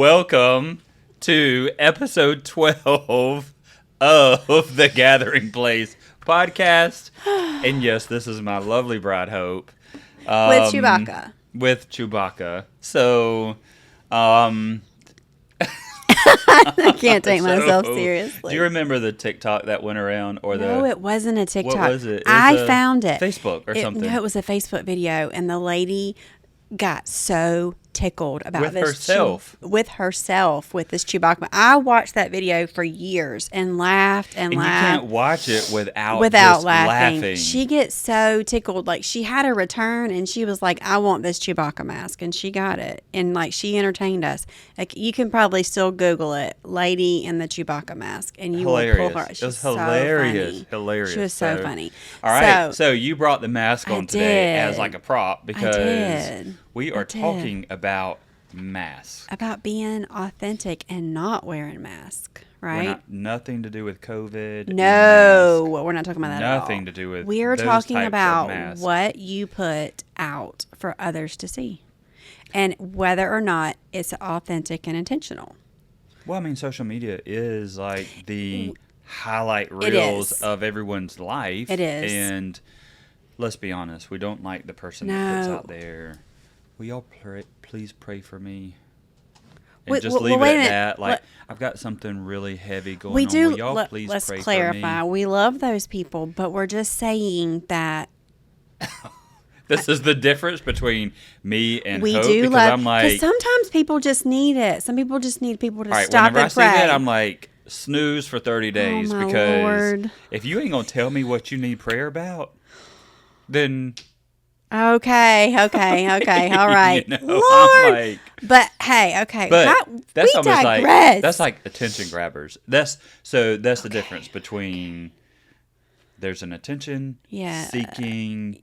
Welcome to episode 12 of the Gathering Place podcast. And yes, this is my lovely bride, Hope. With Chewbacca. With Chewbacca. So, I can't take myself seriously. Do you remember the TikTok that went around? No, it wasn't a TikTok. What was it? I found it. Facebook or something. No, it was a Facebook video, and the lady got so tickled about with this herself with this Chewbacca. I watched that video for years and laughed and laughed. You can't watch it without just laughing. She gets so tickled. Like, she had a return and she was like, I want this Chewbacca mask, and she got it. And like, she entertained us. Like, you can probably still Google it, lady in the Chewbacca mask, and you will pull her. It was hilarious. Hilarious. She was so funny. All right. So you brought the mask on today as like a prop because we are talking about masks. About being authentic and not wearing masks, right? Nothing to do with COVID. No, we're not talking about that at all. Nothing to do with We're talking about what you put out for others to see and whether or not it's authentic and intentional. Well, I mean, social media is like the highlight reels of everyone's life. It is. And let's be honest, we don't like the person that puts out there, will y'all please pray for me? And just leave it at that. Like, I've got something really heavy going on. Will y'all please pray for me? Let's clarify. We love those people, but we're just saying that this is the difference between me and we Hope. Do because love, I'm like, because sometimes people just need it. Some people just need people to stop and pray. Whenever I see that, I'm like, like, snooze for 30 days because Lord. If you ain't gonna tell me what you need prayer about, then okay, all right, you know, Lord. Like, but hey, okay, but that's we almost digress. Like that's like attention grabbers. That's the difference between there's an attention seeking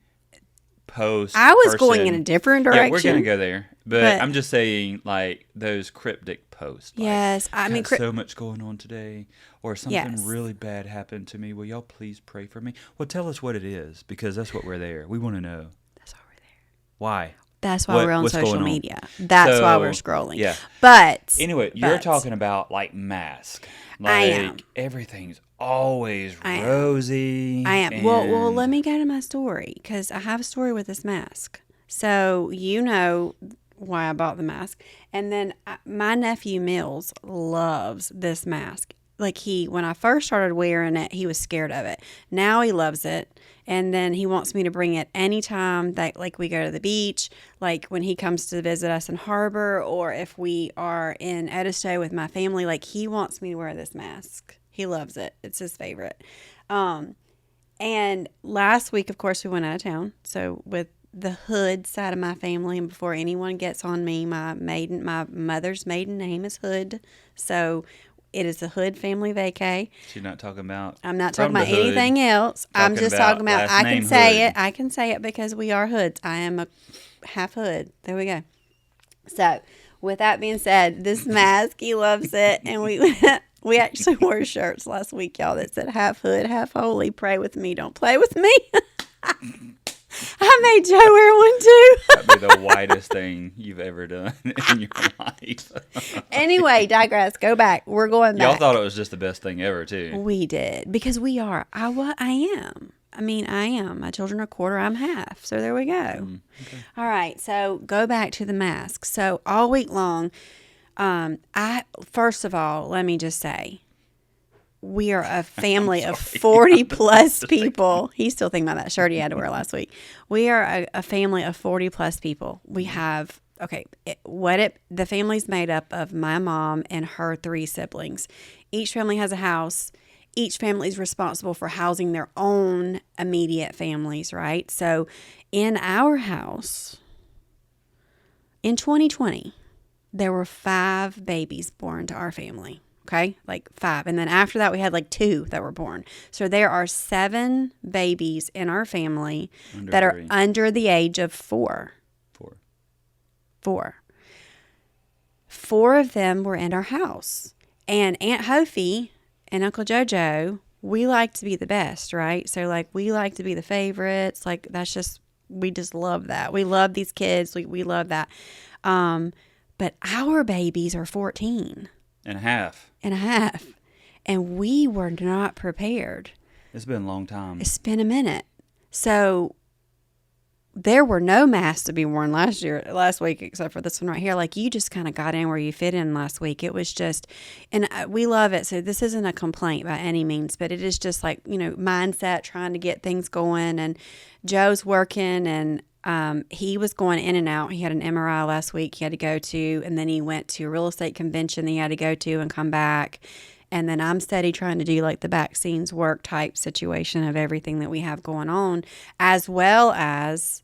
post. I was going in a different direction. Yeah, we're gonna go there, but I'm just saying, like, those cryptic posts. Like, yes, I mean, so much going on today, or something really bad happened to me. Will y'all please pray for me? Well, tell us what it is, because that's what we're there. We want to know. That's why we're there. Why? That's why we're on social media. That's why we're scrolling. Yeah. But anyway, you're talking about like mask. Like, I am. Everything's always rosy. I am. Well, let me go to my story, because I have a story with this mask. So you know why I bought the mask. And then my nephew Mills loves this mask. Like, when I first started wearing it, he was scared of it. Now he loves it. And then he wants me to bring it anytime that, like, we go to the beach, like when he comes to visit us in Harbor, or if we are in Edisto with my family, like, he wants me to wear this mask. He loves it. It's his favorite. And last week, of course, we went out of town. So with the Hood side of my family, and before anyone gets on me, my mother's maiden name is Hood. So it is the Hood family vacay. She's not talking about. I'm not talking about anything else. I'm just talking about. I can say it. I can say it because we are Hoods. I am a half Hood. There we go. So, with that being said, this mask, he loves it, and we actually wore shirts last week, y'all, that said half Hood, half holy. Pray with me, don't play with me. I made Joe wear one too. That'd be the whitest thing you've ever done in your life. Anyway, digress. Go back. We're going back. Y'all thought it was just the best thing ever, too. We did, because we are. I am. I mean, I am. My children are quarter. I'm half. So there we go. Okay. All right. So go back to the mask. So all week long, first of all, let me just say, we are a family of 40 plus people. He's still thinking about that shirt he had to wear last week. We are a family of 40 plus people. We have, the family's made up of my mom and her 3 siblings. Each family has a house. Each family is responsible for housing their own immediate families, right? So in our house, in 2020, there were 5 babies born to our family. Okay, like 5. And then after that, we had like 2 that were born. So there are 7 babies in our family that are under the age of 4. 4. 4 of them were in our house. And Aunt Hofi and Uncle Jojo, we like to be the best, right? So, like, we like to be the favorites. Like, that's just, we just love that. We love these kids. We love that. But our babies are 14 and a half. And we were not prepared. It's been a long time. It's been a minute. So there were no masks to be worn last week, except for this one right here. Like, you just kind of got in where you fit in last week. It was just, and we love it. So this isn't a complaint by any means, but it is just like, mindset, trying to get things going. And Joe's working, and he was going in and out. He had an MRI last week he had to go to, and then he went to a real estate convention that he had to go to and come back. And then I'm steady trying to do like the back scenes work type situation of everything that we have going on, as well as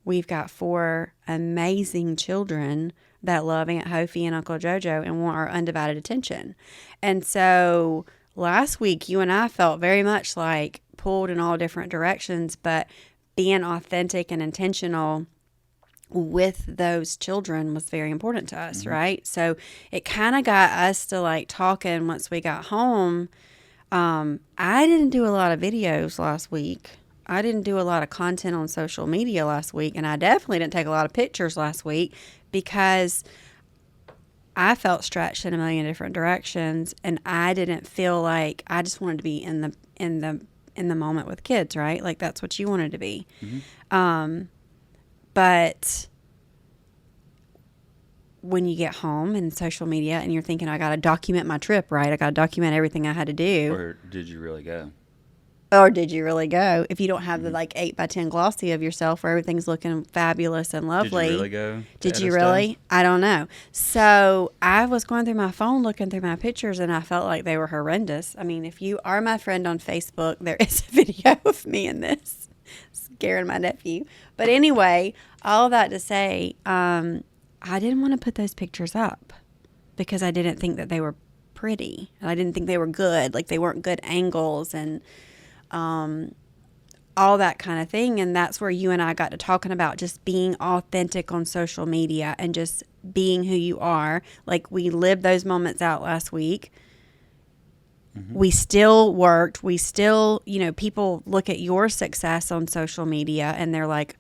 we've got 4 amazing children that love Aunt Hofi and Uncle Jojo and want our undivided attention. And so last week, you and I felt very much like pulled in all different directions, but being authentic and intentional with those children was very important to us, right? So it kind of got us to like talking once we got home. I didn't do a lot of videos last week. I didn't do a lot of content on social media last week, and I definitely didn't take a lot of pictures last week because I felt stretched in a million different directions, and I didn't feel like I just wanted to be in the moment with kids, right? Like that's what you wanted to be. But when you get home and social media and you're thinking, I got to document my trip, right? I got to document everything I had to do. Or did you really go? If you don't have the like 8x10 glossy of yourself where everything's looking fabulous and lovely. Did you really go? Did you really? I don't know. So I was going through my phone looking through my pictures, and I felt like they were horrendous. I mean, if you are my friend on Facebook, there is a video of me in this scaring my nephew. But anyway, all that to say, I didn't want to put those pictures up because I didn't think that they were pretty. And I didn't think they were good. Like they weren't good angles and all that kind of thing. And that's where you and I got to talking about just being authentic on social media and just being who you are. Like we lived those moments out last week. We still worked. We still, people look at your success on social media and they're like,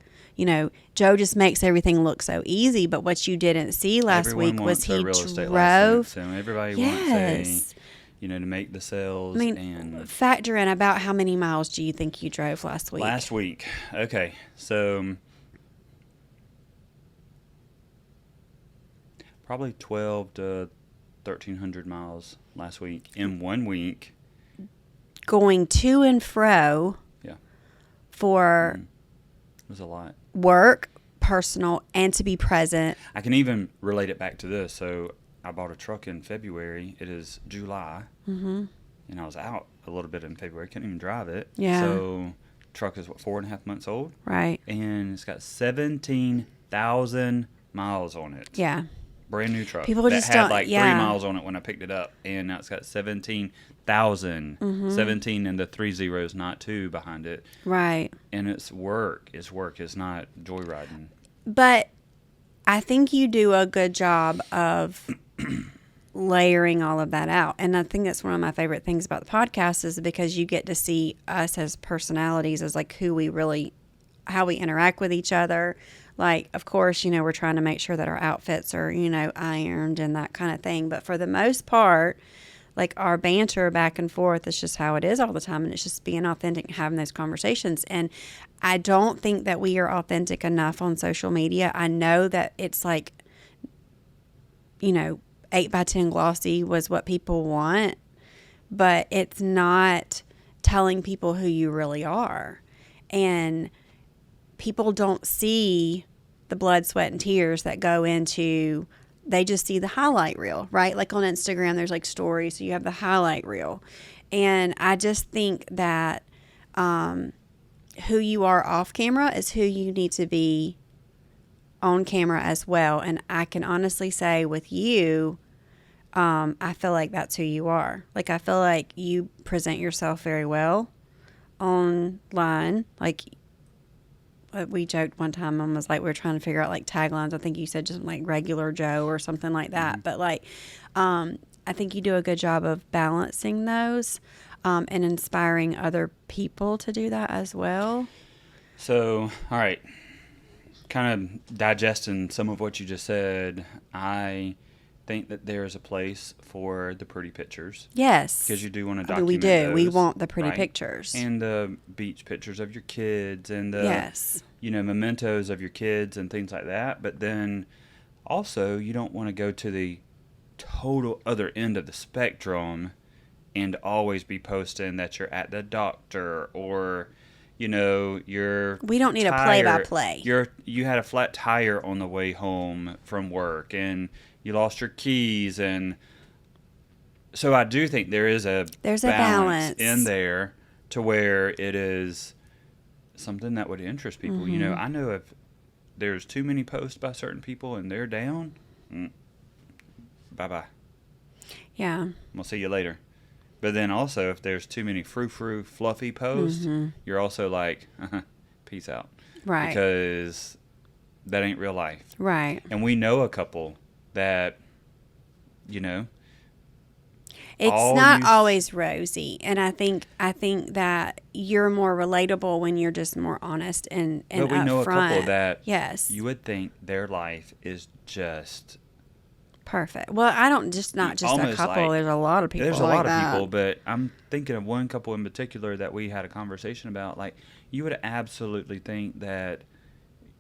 Joe just makes everything look so easy. But what you didn't see last week was he drove. So everybody wants to make the sales. And factor in about how many miles do you think you drove last week? Last week. Okay. So probably 12 to 1,300 miles last week in 1 week. Going to and fro. Yeah. For it was a lot. Work, personal, and to be present. I can even relate it back to this. So I bought a truck in February. It is July. And I was out a little bit in February. Couldn't even drive it. Yeah. So truck is 4.5 months old. Right. And it's got 17,000 miles on it. Yeah. Brand new truck. People just had like 3 miles on it when I picked it up, and now it's got 17,000. 17 and the 3 zeros, not 2 behind it. Right. And it's work. It's work. It's not joyriding. But I think you do a good job of layering all of that out. And I think that's one of my favorite things about the podcast is because you get to see us as personalities, as like how we interact with each other. Like, of course, we're trying to make sure that our outfits are, ironed and that kind of thing. But for the most part, like our banter back and forth is just how it is all the time. And it's just being authentic and having those conversations. And I don't think that we are authentic enough on social media. I know that it's like, 8x10 glossy was what people want, but it's not telling people who you really are. And people don't see the blood, sweat, and tears that go into, they just see the highlight reel, right? Like on Instagram, there's like stories, so you have the highlight reel. And I just think that who you are off camera is who you need to be on camera as well. And I can honestly say with you, I feel like that's who you are. Like, I feel like you present yourself very well online. Like, we joked one time and was like, we were trying to figure out like taglines. I think you said just like regular Joe or something like that. But like, I think you do a good job of balancing those and inspiring other people to do that as well. So, all right. kind of digesting some of what you just said, I think that there is a place for the pretty pictures. Yes. Because you do want to document we do. those, we want the pretty right? pictures. And the beach pictures of your kids and the, yes. Mementos of your kids and things like that. But then also you don't want to go to the total other end of the spectrum and always be posting that you're at the doctor or, you're... We don't need a play-by-play. You had a flat tire on the way home from work and you lost your keys. And so I do think there's a balance in there to where it is something that would interest people. Mm-hmm. I know if there's too many posts by certain people and they're down, bye-bye. Yeah. We'll see you later. But then also, if there's too many frou-frou, fluffy posts, you're also like, peace out. Right. Because that ain't real life. Right. And we know a couple that, it's not always rosy. And I think that you're more relatable when you're just more honest and But we know a couple that yes. you would think their life is just... perfect. Well, I don't just not just a couple. There's a lot of people. There's a like lot that. of people, but I'm thinking of one couple in particular that we had a conversation about. Like, you would absolutely think that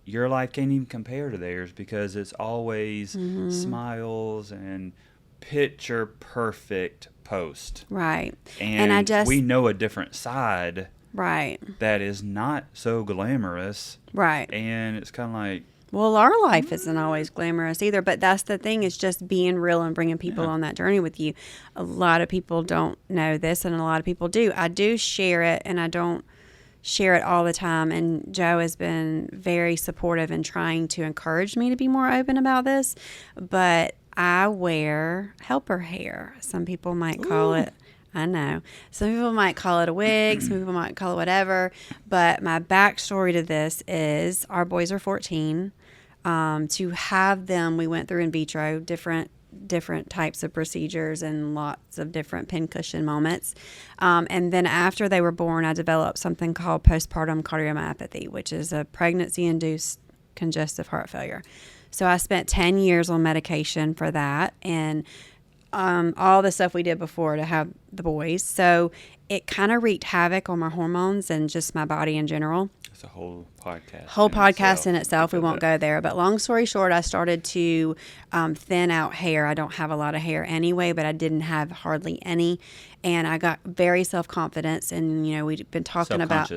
your life can't even compare to theirs because it's always smiles and picture perfect post. Right. And we know a different side. Right. That is not so glamorous. Right. And it's kind of like, well, our life isn't always glamorous either, but that's the thing, is just being real and bringing people on that journey with you. A lot of people don't know this, and a lot of people do. I do share it, and I don't share it all the time, and Joe has been very supportive in trying to encourage me to be more open about this, but I wear helper hair. Some people might call it, I know. Some people might call it a wig. Some people might call it whatever. But my backstory to this is our boys are 14. To have them, we went through in vitro, different types of procedures and lots of different pincushion moments. And then after they were born, I developed something called postpartum cardiomyopathy, which is a pregnancy-induced congestive heart failure. So I spent 10 years on medication for that and all the stuff we did before to have the boys. So it kind of wreaked havoc on my hormones and just my body in general. It's a whole podcast. In itself. We won't go there. But long story short, I started to thin out hair. I don't have a lot of hair anyway, but I didn't have hardly any. And I got very self-confident. And, we've been talking about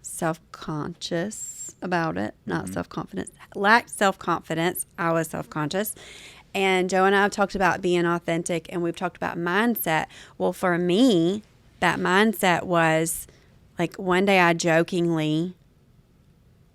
self-conscious about it, not self-confidence. Lacked self-confidence. I was self-conscious. And Joe and I have talked about being authentic, and we've talked about mindset. Well, for me, that mindset was like one day I jokingly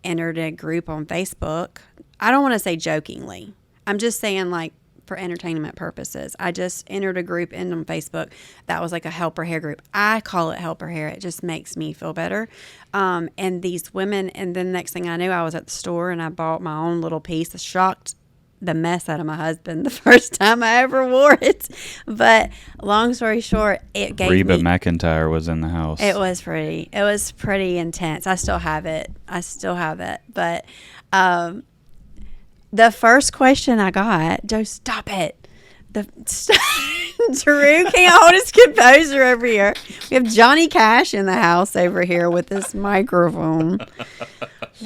entered a group on Facebook. I don't want to say jokingly. I'm just saying like for entertainment purposes. I just entered a group in on Facebook that was like a helper hair group. I call it helper hair. It just makes me feel better. And these women, and then next thing I knew, I was at the store and I bought my own little piece. Shocked the mess out of my husband the first time I ever wore it. But long story short, it gave Reba McEntire was in the house. It was pretty intense. I still have it. But the first question I got, Joe, stop it. Drew can't hold his composure over here. We have Johnny Cash in the house over here with this microphone.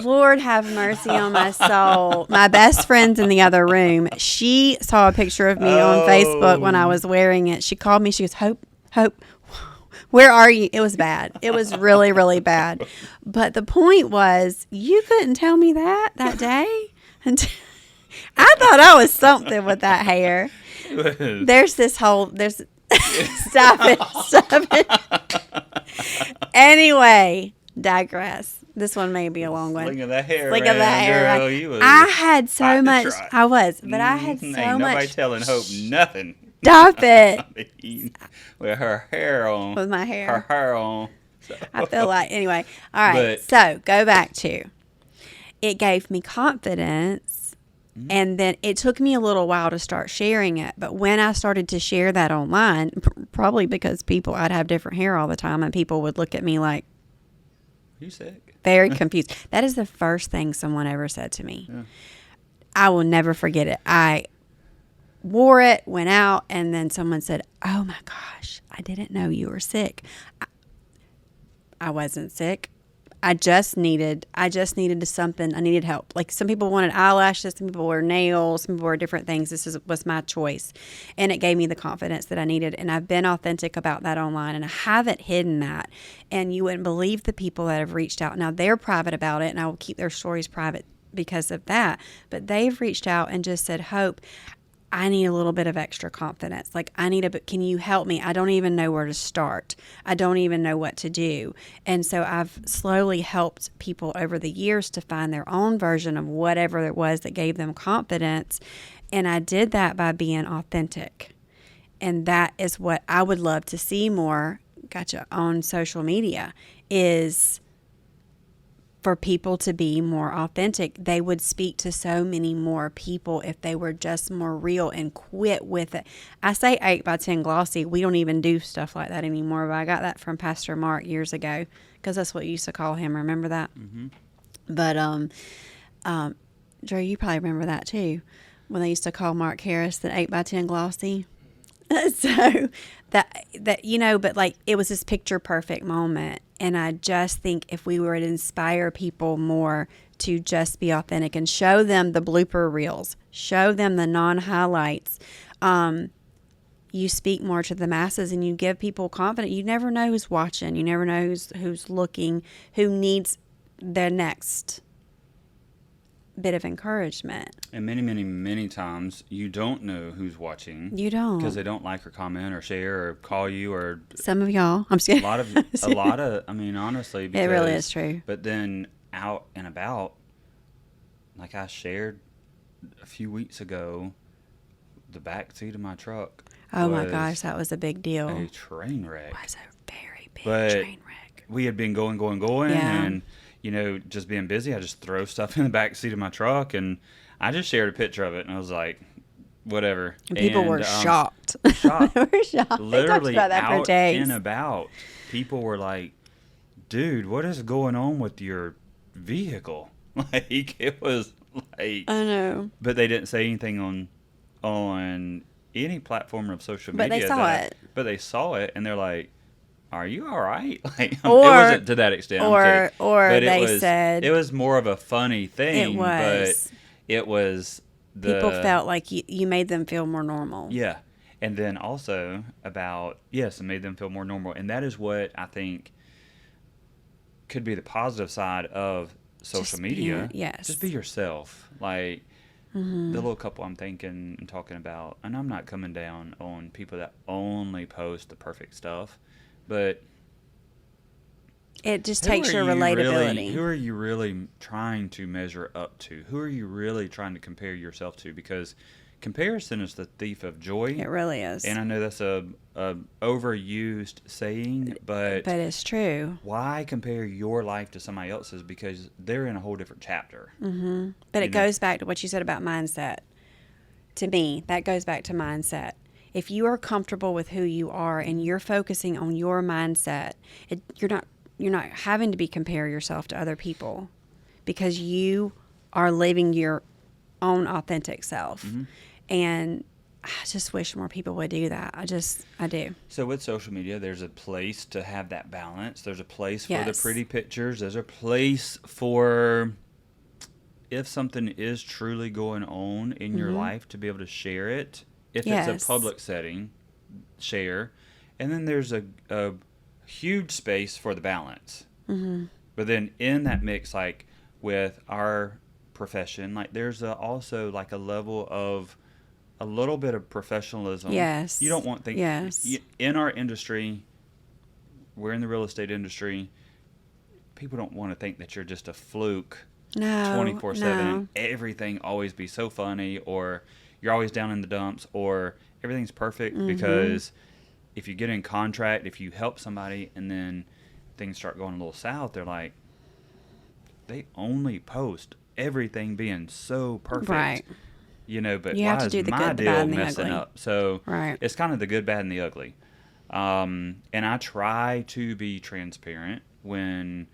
Lord have mercy on my soul. My best friend's in the other room. She saw a picture of me on Facebook when I was wearing it. She called me. She goes, Hope, where are you? It was bad. It was really, really bad. But the point was, you couldn't tell me that day. And I thought I was something with that hair. There's stop it. Anyway, digress. This one may be a long one. Sling of that hair. Girl, I had so much. I was, but I had so ain't much. Nobody telling Hope nothing. Stop it. With her hair on. With my hair. Her hair on. So. I feel like, anyway. All right. So go back to, it gave me confidence. And then it took me a little while to start sharing it. But when I started to share that online, probably because I'd have different hair all the time and people would look at me like, you sick? Very confused. That is the first thing someone ever said to me. Yeah. I will never forget it. I wore it, went out, and then someone said, "Oh my gosh, I didn't know you were sick." I wasn't sick. I just needed something. I needed help. Like some people wanted eyelashes, some people were nails, some people were different things. Was my choice. And it gave me the confidence that I needed. And I've been authentic about that online, and I haven't hidden that. And you wouldn't believe the people that have reached out. Now they're private about it, and I will keep their stories private because of that. But they've reached out and just said, "Hope, I need a little bit of extra confidence. Like, can you help me? I don't even know where to start. I don't even know what to do." And so I've slowly helped people over the years to find their own version of whatever it was that gave them confidence. And I did that by being authentic. And that is what I would love to see more, on social media, is for people to be more authentic. They would speak to so many more people if they were just more real and quit with it. I say 8x10 glossy. We don't even do stuff like that anymore, but I got that from Pastor Mark years ago because that's what we used to call him. Remember that? Mm-hmm. But, Drew, you probably remember that too, when they used to call Mark Harris the 8x10 glossy. So but like it was this picture perfect moment. And I just think if we were to inspire people more to just be authentic and show them the blooper reels, show them the non-highlights, you speak more to the masses and you give people confidence. You never know who's watching. You never know who's looking, who needs their next bit of encouragement. And many, many, many times you don't know who's watching. You don't, because they don't like or comment or share or call you or some of y'all. I'm scared. A lot of. I mean, honestly, because, it really is true. But then out and about, like I shared a few weeks ago, the back seat of my truck. Oh my gosh, that was a big deal. A train wreck. It was a very big train wreck. We had been going, yeah. and just being busy, I just throw stuff in the back seat of my truck, and I just shared a picture of it, and I was like, whatever. And people were shocked. They were shocked. Literally they talked about that out for days. and about, people were like, "Dude, what is going on with your vehicle?" Like, it was like, I know. But they didn't say anything on any platform of social media. But they saw it. But they saw it, and they're like, "Are you all right?" Like, it wasn't to that extent. Or but they said it was more of a funny thing. It was. But it was people felt like you made them feel more normal. Yeah, and then also about it made them feel more normal, and that is what I think could be the positive side of social media. Yes, just be yourself. Like the little couple I'm thinking and talking about, and I'm not coming down on people that only post the perfect stuff. But it just takes your relatability. Who are you really trying to measure up to? Who are you really trying to compare yourself to? Because comparison is the thief of joy. It really is. And I know that's a overused saying, but it's true. Why compare your life to somebody else's? Because they're in a whole different chapter. Mm-hmm. But it goes back to what you said about mindset. To me, that goes back to mindset. If you are comfortable with who you are and you're focusing on your mindset, you're not having to compare yourself to other people because you are living your own authentic self. Mm-hmm. And I just wish more people would do that. I do. So with social media, there's a place to have that balance. There's a place for the pretty pictures. There's a place for if something is truly going on in your life to be able to share it. If it's a public setting, share. And then there's a huge space for the balance. Mm-hmm. But then in that mix, like with our profession, like there's also like a level of a little bit of professionalism. Yes. You don't want things. Yes. In our industry, we're in the real estate industry, people don't want to think that you're just a fluke. No. 24/7. No. Everything always be so funny, or you're always down in the dumps, or everything's perfect. Because if you get in contract, if you help somebody and then things start going a little south, they're like, they only post everything being so perfect. Right. But you why is my deal messing up? So it's kind of the good, bad, and the ugly. And I try to be transparent when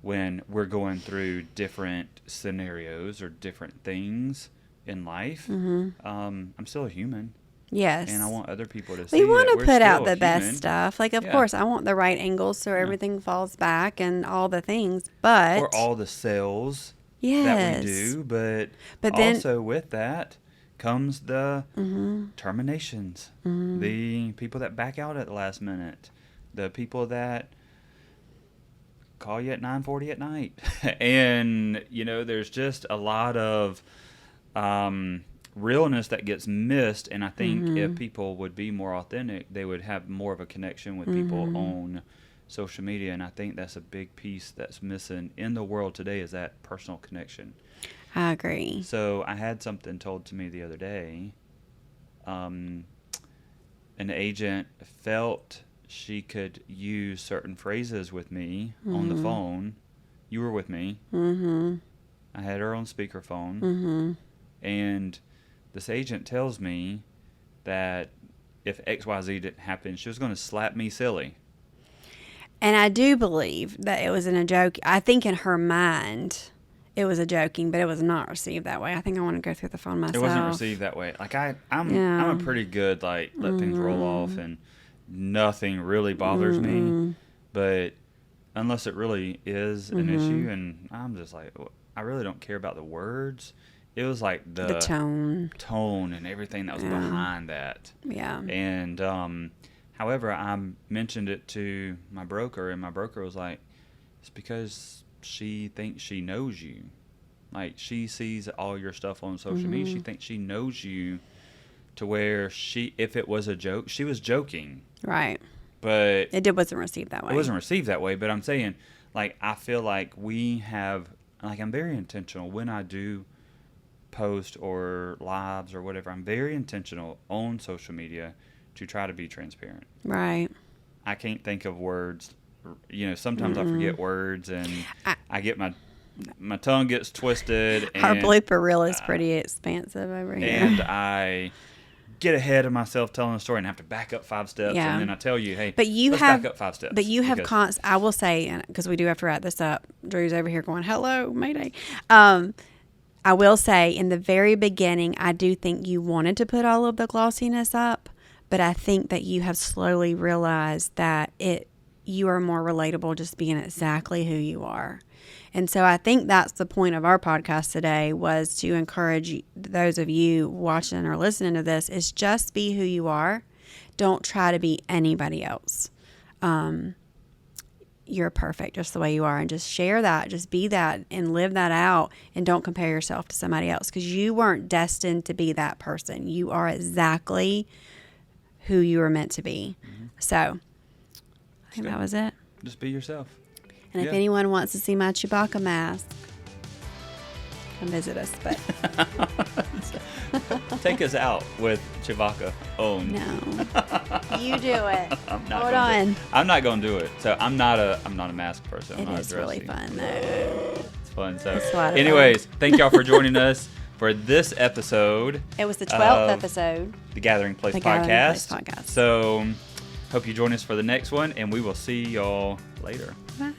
when we're going through different scenarios or different things in life. I'm still a human. Yes. And I want other people to see we want that to put out the human. best stuff. Like, of course, I want the right angles so everything falls back and all the things, but... Or all the sales yes. that we do. But then, also with that comes the terminations. The people that back out at the last minute. The people that call you at 9:40 at night. And, you know, there's just a lot of... realness that gets missed, and I think if people would be more authentic, they would have more of a connection with people on social media, and I think that's a big piece that's missing in the world today, is that personal connection. I agree. So I had something told to me the other day. An agent felt she could use certain phrases with me on the phone. You were with me. I had her on speakerphone. And this agent tells me that if XYZ didn't happen, she was going to slap me silly. And I do believe that it was in a joke. I think in her mind, it was a joking, but it was not received that way. I think I want to go through the phone myself. It wasn't received that way. Like I'm a pretty good, like, let things roll off and nothing really bothers me. But unless it really is an issue, and I'm just like, I really don't care about the words. It was like the tone and everything that was behind that. Yeah. And however, I mentioned it to my broker, and my broker was like, it's because she thinks she knows you. Like, she sees all your stuff on social media. She thinks she knows you to where if it was a joke, she was joking. Right. But it wasn't received that way. It wasn't received that way, but I'm saying, like, I feel like we have, like, I'm very intentional when I do post or lives or whatever. I'm very intentional on social media to try to be transparent. Right. I can't think of words. You know, sometimes I forget words, and I get my tongue gets twisted. And our blooper reel is pretty expansive over here. And I get ahead of myself telling a story and have to back up 5 steps, and then I tell you, hey, let's back up 5 steps. But you have I will say, because we do have to wrap this up. Drew's over here going, hello, Mayday. I will say, in the very beginning, I do think you wanted to put all of the glossiness up, but I think that you have slowly realized that you are more relatable just being exactly who you are. And so I think that's the point of our podcast today, was to encourage those of you watching or listening to this, is just be who you are. Don't try to be anybody else. You're perfect just the way you are, and just share that, just be that and live that out, and don't compare yourself to somebody else, because you weren't destined to be that person. You are exactly who you were meant to be. So I think that was it. Just be yourself. And if anyone wants to see my Chewbacca mask, come visit us. But take us out with Chewbacca on. No, you do it. Hold on. I'm not going to do it. So I'm not a mask person. It is really fun though. It's fun. So, anyways, thank y'all for joining us for this episode. It was the 12th episode. The Gathering Place Podcast. So hope you join us for the next one, and we will see y'all later. Bye.